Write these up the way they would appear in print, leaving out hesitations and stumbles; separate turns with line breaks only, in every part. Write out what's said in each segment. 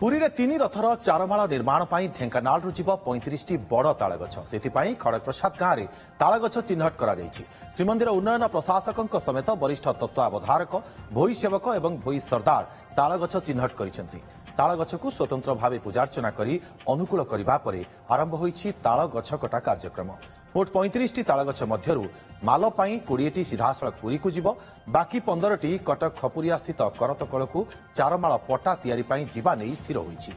पुरी रे 3 रथर चारमाल निर्माण पर ढेंकानाल जीव 35 बड़ तालगछ से खड़गप्रसाद गाँव में तालगछ चिन्हट कर श्रीमंदिर उन्नयन प्रशासकों समेत वरिष्ठ तत्वावधारक भोई सेवक और भोई सरदार तालगछ चिन्हट कर तालगछ को स्वतंत्र भाव पूजार्चना कर अनुकूल करने आरंभ होईछि तालगछ कटा कार्यक्रम। मोट 35 तालगछ मध्यरु माल पाई 20टी सीधासलख पुरी को जीव, बाकी 15टी कटक खपुरिया स्थित करतकल को चारमाल पटा तैयारी पाई जीवा नहीं स्थिर होईछि।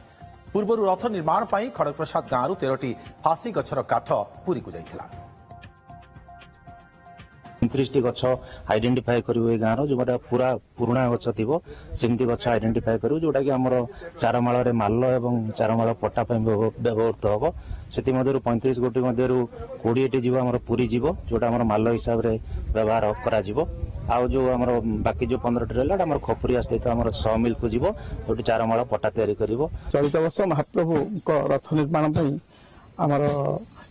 पूर्व रथ निर्माण पाई खड़गप्रसाद गाँव 13टी फासी गछर काठ पुरी को जाइथिला।
29 गछ आइडेंटिफाई करू गाँव जो पूरा पुराणा गछ थी सेमती गछ आइडेंटिफाई करू जोटा कि आमर चारमाल माल एवं चारमाल पटा व्यवहृत हम से 35 गोटी मध्य 20टी जीव आम पुरी जीव जोटा आम माल हिसाब से व्यवहार करा आउ जो आम बाकी जो 15टी रहा आम खपुरिया स्थित आम 100 मिल को जीव जो चारमाल पटा तैयारी कर।
चलित वर्ष महाप्रभु रथ निर्माण आमर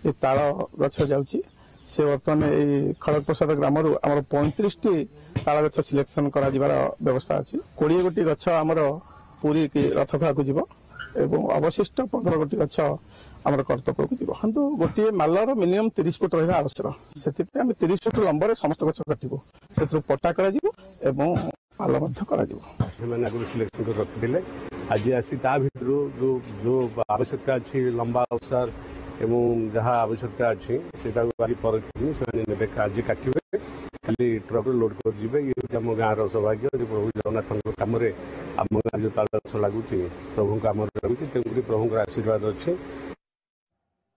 ये ताल गछ जाऊँगी से बर्तमान खड़गप्रसाद ग्राम आम 35टी ताल गछ सिलेक्शन कर व्यवस्था अच्छी 20 गोटी गछ आमर पुरी की रथ खड़ा को जीव एवं अवशिष्ट 15 गोटी गछ आमर कर्तव्य को जीव हाँ गोटे मालर मिनिमम 30 फुट रहा आवश्यक से आम 30 फुट लंबर समस्त गछ काटू से पटा कर माल कर
सिलेक्शन कर रखिले आज आसी ता भितर जो आवश्यकता अच्छी लंबा अवसर एवं जहाँ आवश्यकता अच्छी आज परखी से आज काटे खाली ट्रक लोड कर जीवे ये आम गाँव सौभाग्य प्रभु जगन्नाथ कम आम गाँव जो ताल गछ लगुच प्रभु आम लगुच प्रभु आशीर्वाद अच्छी।